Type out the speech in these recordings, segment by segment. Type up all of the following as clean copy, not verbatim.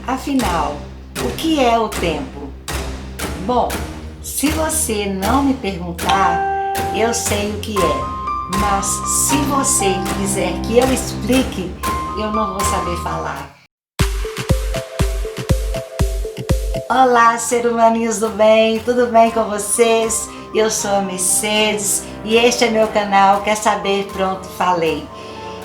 Afinal, o que é o tempo? Bom, se você não me perguntar, eu sei o que é, mas se você quiser que eu explique, eu não vou saber falar. Olá, ser humaninhos do bem, tudo bem com vocês? Eu sou a Mercedes e este é meu canal Quer Saber? Pronto, falei.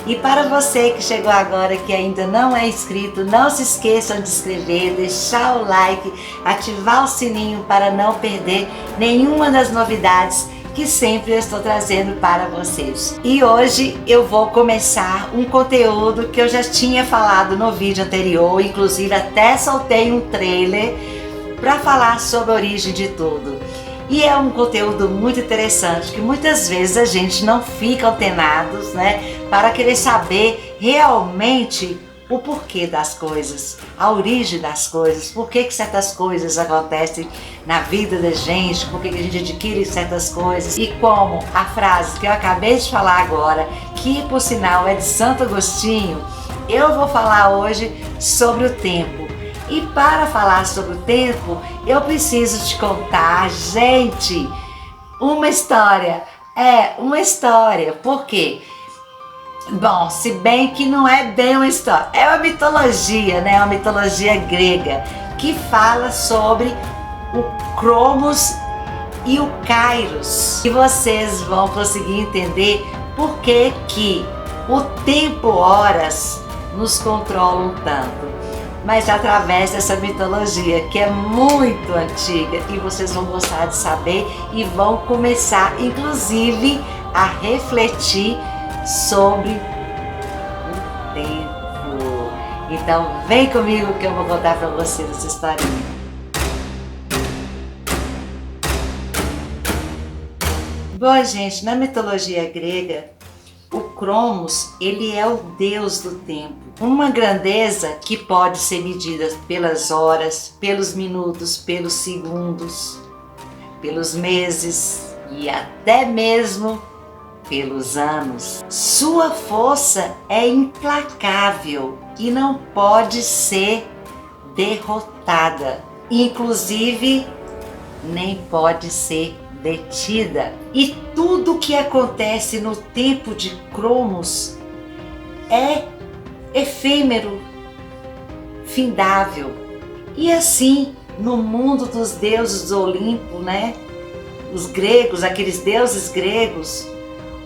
E para você que chegou agora que ainda não é inscrito, não se esqueçam de inscrever, deixar o like, ativar o sininho para não perder nenhuma das novidades que sempre eu estou trazendo para vocês. E hoje eu vou começar um conteúdo que eu já tinha falado no vídeo anterior, inclusive até soltei um trailer para falar sobre a origem de tudo. E é um conteúdo muito interessante, que muitas vezes a gente não fica antenados, né, para querer saber realmente o porquê das coisas, a origem das coisas, por que certas coisas acontecem na vida da gente, por que a gente adquire certas coisas. E como a frase que eu acabei de falar agora, que por sinal é de Santo Agostinho, eu vou falar hoje sobre o tempo. E para falar sobre o tempo, eu preciso te contar, gente, uma história. Uma história. Por quê? Bom, se bem que não é bem uma história, é uma mitologia, né? Uma mitologia grega que fala sobre o Cronos e o Kairos. E vocês vão conseguir entender por que que o tempo, horas, nos controlam tanto. Mas através dessa mitologia que é muito antiga e vocês vão gostar de saber e vão começar inclusive a refletir sobre o tempo. Então vem comigo que eu vou contar para vocês essa historinha. Bom, gente, na mitologia grega, o Cronos, ele é o deus do tempo. Uma grandeza que pode ser medida pelas horas, pelos minutos, pelos segundos, pelos meses e até mesmo pelos anos. Sua força é implacável e não pode ser derrotada. Inclusive, nem pode ser detida. E tudo que acontece no tempo de Cronos é efêmero, findável. E assim, no mundo dos deuses do Olimpo, né? Os gregos, aqueles deuses gregos,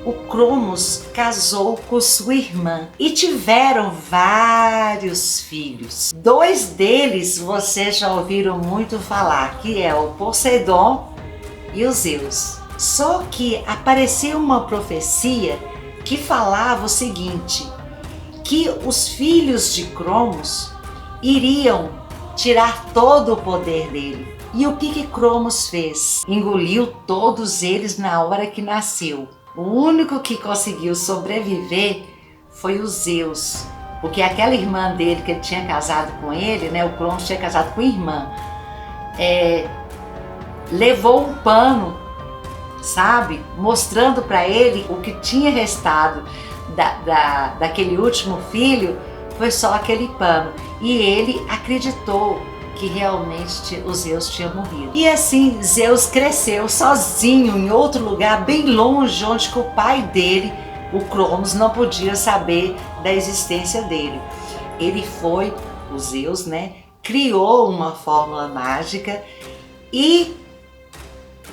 o Cronos casou com sua irmã e tiveram vários filhos. 2 deles vocês já ouviram muito falar, que é o Poseidon e os Zeus. Só que apareceu uma profecia que falava o seguinte, que os filhos de Cronos iriam tirar todo o poder dele. E o que Cronos fez? Engoliu todos eles na hora que nasceu. O único que conseguiu sobreviver foi o Zeus, porque aquela irmã dele que ele tinha casado com ele, né, o Cronos tinha casado com a irmã, levou um pano, sabe, mostrando para ele o que tinha restado daquele último filho, foi só aquele pano. E ele acreditou que realmente o Zeus tinha morrido. E assim Zeus cresceu sozinho em outro lugar, bem longe, onde que o pai dele, o Cronos, não podia saber da existência dele. Ele foi, o Zeus, né, criou uma fórmula mágica e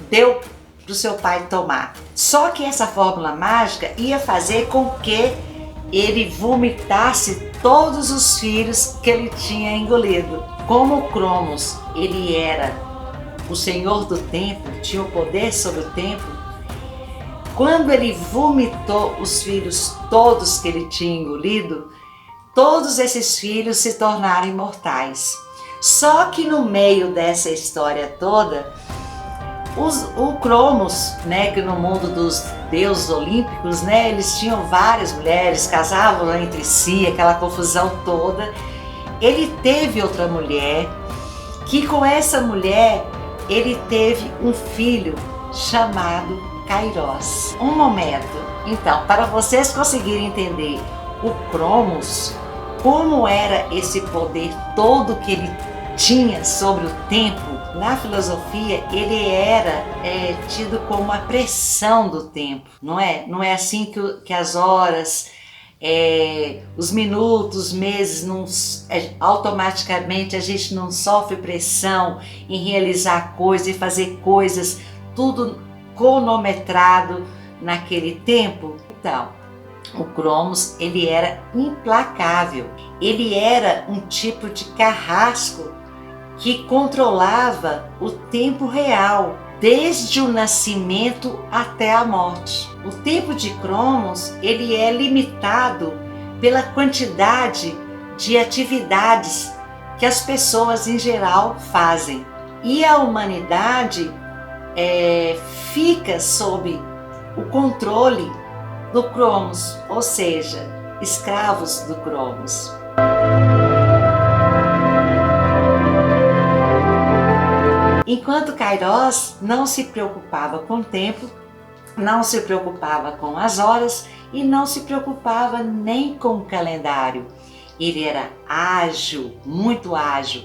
deu para o seu pai tomar. Só que essa fórmula mágica ia fazer com que ele vomitasse todos os filhos que ele tinha engolido. Como o Cronos, ele era o senhor do tempo, tinha o poder sobre o tempo, quando ele vomitou os filhos todos que ele tinha engolido, todos esses filhos se tornaram imortais. Só que no meio dessa história toda, o Cronos, né, que no mundo dos deuses olímpicos, né, eles tinham várias mulheres, casavam entre si, aquela confusão toda. Ele teve outra mulher, que com essa mulher ele teve um filho chamado Kairos. Um momento, então, para vocês conseguirem entender o Cronos, como era esse poder todo que ele tinha sobre o tempo, na filosofia ele era tido como a pressão do tempo, não é? Não é assim que as horas, os minutos, os meses, automaticamente a gente não sofre pressão em realizar coisas e fazer coisas, tudo cronometrado naquele tempo. Então, o Cronos, ele era implacável, ele era um tipo de carrasco que controlava o tempo real, desde o nascimento até a morte. O tempo de Cronos, ele é limitado pela quantidade de atividades que as pessoas em geral fazem. E a humanidade fica sob o controle do Cronos, ou seja, escravos do Cronos. Enquanto Kairos não se preocupava com o tempo, não se preocupava com as horas e não se preocupava nem com o calendário. Ele era ágil, muito ágil.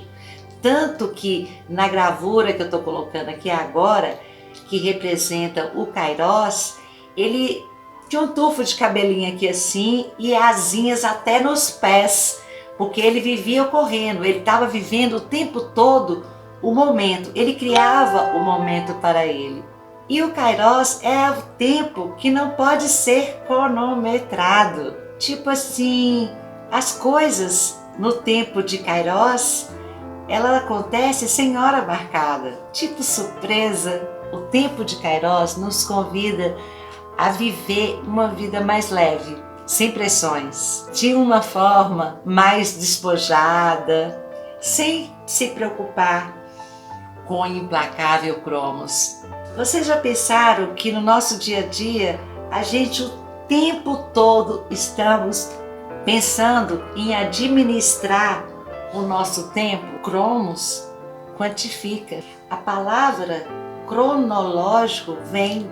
Tanto que na gravura que eu estou colocando aqui agora, que representa o Kairos, ele tinha um tufo de cabelinho aqui assim e asinhas até nos pés, porque ele vivia correndo, ele estava vivendo o tempo todo o momento, ele criava o momento para ele. E o Kairos é o tempo que não pode ser cronometrado. Tipo assim, as coisas no tempo de Kairos, ela acontece sem hora marcada, tipo surpresa. O tempo de Kairos nos convida a viver uma vida mais leve, sem pressões, de uma forma mais despojada, sem se preocupar com o implacável Cronos. Vocês já pensaram que no nosso dia a dia, a gente o tempo todo estamos pensando em administrar o nosso tempo? Cronos quantifica. A palavra cronológico vem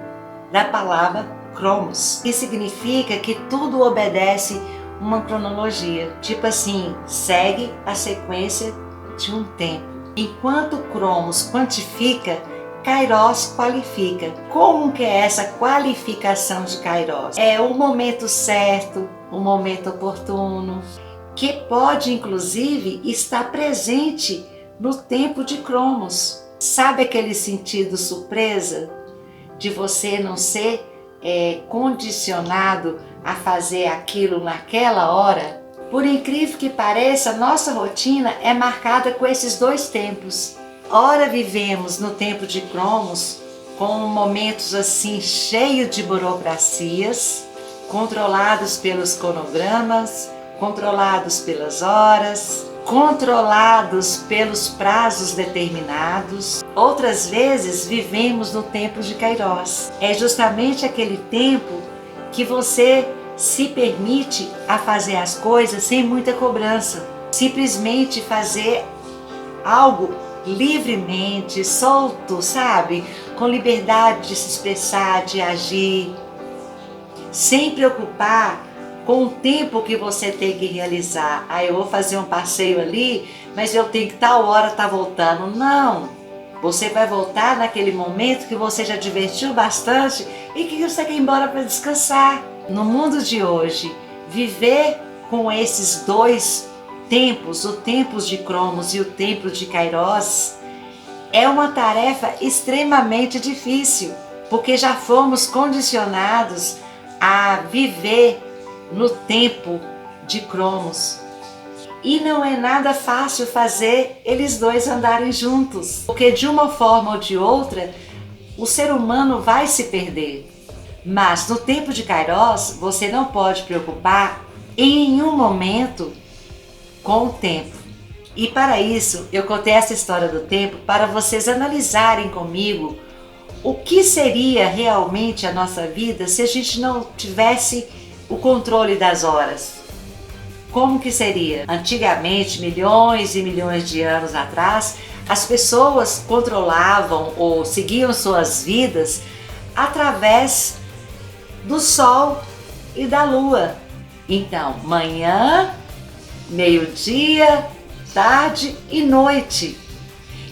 da palavra cromos, que significa que tudo obedece uma cronologia. Tipo assim, segue a sequência de um tempo. Enquanto Cronos quantifica, Kairos qualifica. Como que é essa qualificação de Kairos? É o momento certo, o momento oportuno, que pode inclusive estar presente no tempo de Cronos. Sabe aquele sentido surpresa de você não ser condicionado a fazer aquilo naquela hora? Por incrível que pareça, nossa rotina é marcada com esses dois tempos. Ora vivemos no tempo de Cronos, com momentos assim cheios de burocracias, controlados pelos cronogramas, controlados pelas horas, controlados pelos prazos determinados. Outras vezes vivemos no tempo de Kairos. É justamente aquele tempo que você se permite a fazer as coisas sem muita cobrança, simplesmente fazer algo livremente, solto, sabe? Com liberdade de se expressar, de agir, sem preocupar com o tempo que você tem que realizar. Eu vou fazer um passeio ali, mas eu tenho que tal hora estar voltando. Não! Você vai voltar naquele momento que você já divertiu bastante e que você quer ir embora para descansar. No mundo de hoje, viver com esses dois tempos, o tempo de Cronos e o tempo de Kairos, é uma tarefa extremamente difícil, porque já fomos condicionados a viver no tempo de Cronos. E não é nada fácil fazer eles dois andarem juntos, porque de uma forma ou de outra, o ser humano vai se perder. Mas no tempo de Kairos, você não pode preocupar em nenhum momento com o tempo. E para isso, eu contei essa história do tempo para vocês analisarem comigo o que seria realmente a nossa vida se a gente não tivesse o controle das horas. Como que seria? Antigamente, milhões e milhões de anos atrás, as pessoas controlavam ou seguiam suas vidas através do Sol e da Lua. Então, manhã, meio-dia, tarde e noite.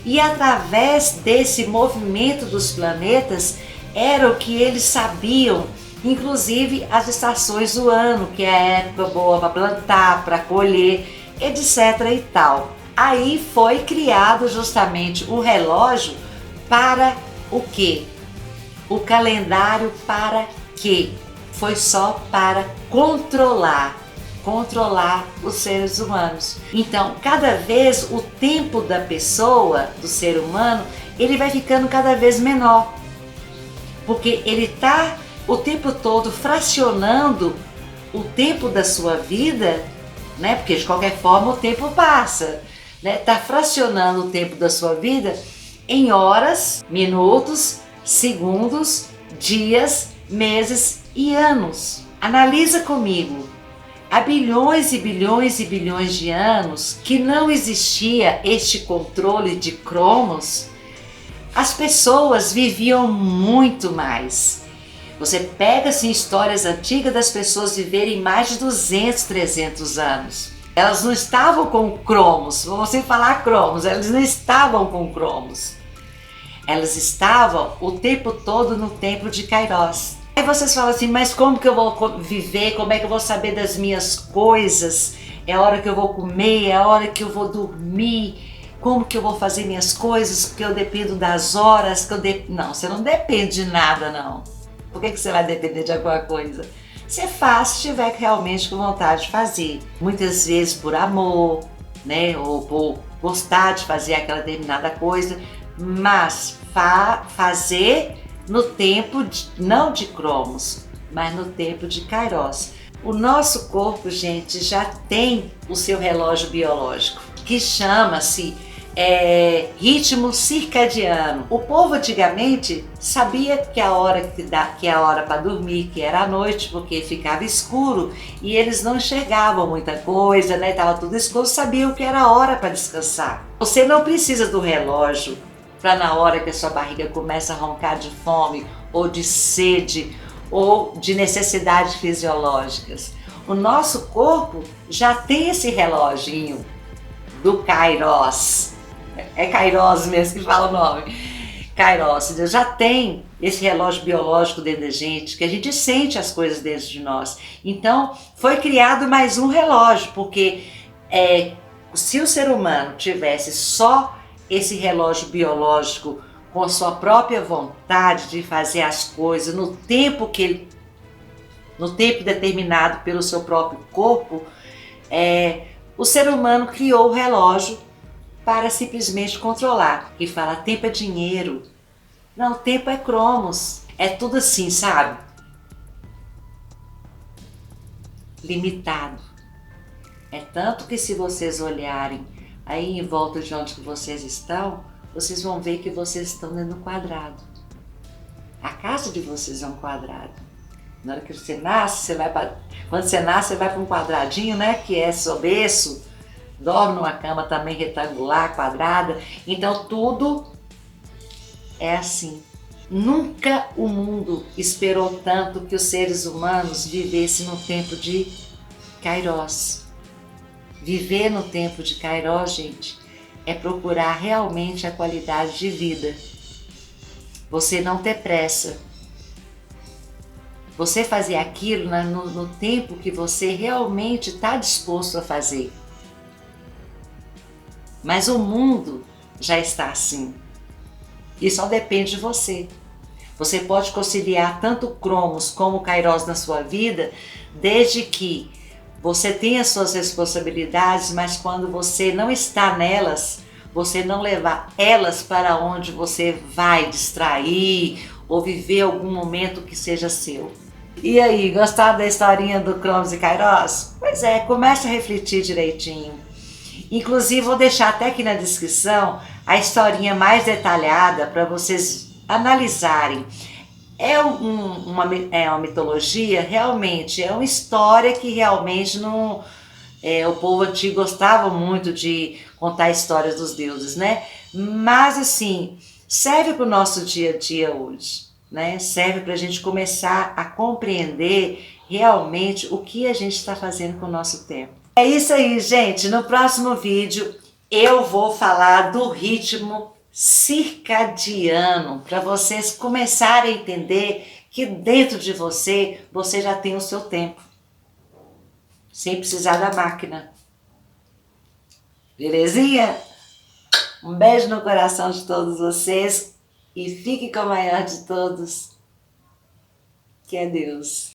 E através desse movimento dos planetas era o que eles sabiam, inclusive as estações do ano, que é a época boa para plantar, para colher, etc. e tal. Aí foi criado justamente o relógio para o quê? O calendário para quê? Foi só para controlar os seres humanos. Então, cada vez o tempo da pessoa, do ser humano, ele vai ficando cada vez menor. Porque ele está o tempo todo fracionando o tempo da sua vida, né? Porque de qualquer forma o tempo passa, né? Está fracionando o tempo da sua vida em horas, minutos, segundos, dias, meses e anos. Analisa comigo. Há bilhões e bilhões e bilhões de anos que não existia este controle de cromos, as pessoas viviam muito mais. Você pega assim, histórias antigas das pessoas viverem mais de 200, 300 anos. Elas não estavam com cromos, vamos sem falar cromos, elas não estavam com cromos. Elas estavam o tempo todo no tempo de Kairos. Aí vocês falam assim, mas como que eu vou viver, como é que eu vou saber das minhas coisas? É a hora que eu vou comer, é a hora que eu vou dormir, como que eu vou fazer minhas coisas, porque eu dependo das horas, Não, você não depende de nada não. Por que você vai depender de alguma coisa? Você faz se estiver realmente com vontade de fazer. Muitas vezes por amor, né? Ou por gostar de fazer aquela determinada coisa, mas fazer no tempo, não de cromos, mas no tempo de Kairos. O nosso corpo, gente, já tem o seu relógio biológico, que chama-se ritmo circadiano. O povo antigamente sabia que a hora que é a hora para dormir, que era a noite, porque ficava escuro e eles não enxergavam muita coisa, né? Tava tudo escuro, sabiam que era a hora para descansar. Você não precisa do relógio para na hora que a sua barriga começa a roncar de fome ou de sede ou de necessidades fisiológicas. O nosso corpo já tem esse reloginho do Kairos. É Kairos mesmo que fala o nome. Kairos, já tem esse relógio biológico dentro da gente, que a gente sente as coisas dentro de nós. Então, foi criado mais um relógio, porque se o ser humano tivesse só esse relógio biológico com a sua própria vontade de fazer as coisas no tempo determinado pelo seu próprio corpo, o ser humano criou o relógio para simplesmente controlar. E fala, tempo é dinheiro. Não, tempo é cromos. É tudo assim, sabe? Limitado. É tanto que se vocês olharem aí em volta de onde que vocês estão, vocês vão ver que vocês estão dentro do quadrado. A casa de vocês é um quadrado. Na hora que você nasce, quando você nasce, você vai para um quadradinho, né? Que é soberso, dorme numa cama também retangular, quadrada. Então tudo é assim. Nunca o mundo esperou tanto que os seres humanos vivessem no tempo de Kairos. Viver no tempo de Kairos, gente, é procurar realmente a qualidade de vida. Você não ter pressa. Você fazer aquilo no tempo que você realmente está disposto a fazer. Mas o mundo já está assim. E só depende de você. Você pode conciliar tanto cromos como Kairos na sua vida, desde que você tenha suas responsabilidades, mas quando você não está nelas, você não levar elas para onde você vai distrair ou viver algum momento que seja seu. E aí, gostaram da historinha do cromos e Kairos? Pois é, comece a refletir direitinho. Inclusive, vou deixar até aqui na descrição a historinha mais detalhada para vocês analisarem. É uma mitologia, realmente, é uma história que realmente não... o povo antigo gostava muito de contar histórias dos deuses, né? Mas, assim, serve para o nosso dia a dia hoje, né? Serve para a gente começar a compreender realmente o que a gente está fazendo com o nosso tempo. É isso aí, gente. No próximo vídeo eu vou falar do ritmo circadiano, para vocês começarem a entender que dentro de você, você já tem o seu tempo, sem precisar da máquina. Belezinha? Um beijo no coração de todos vocês e fique com o maior de todos, que é Deus.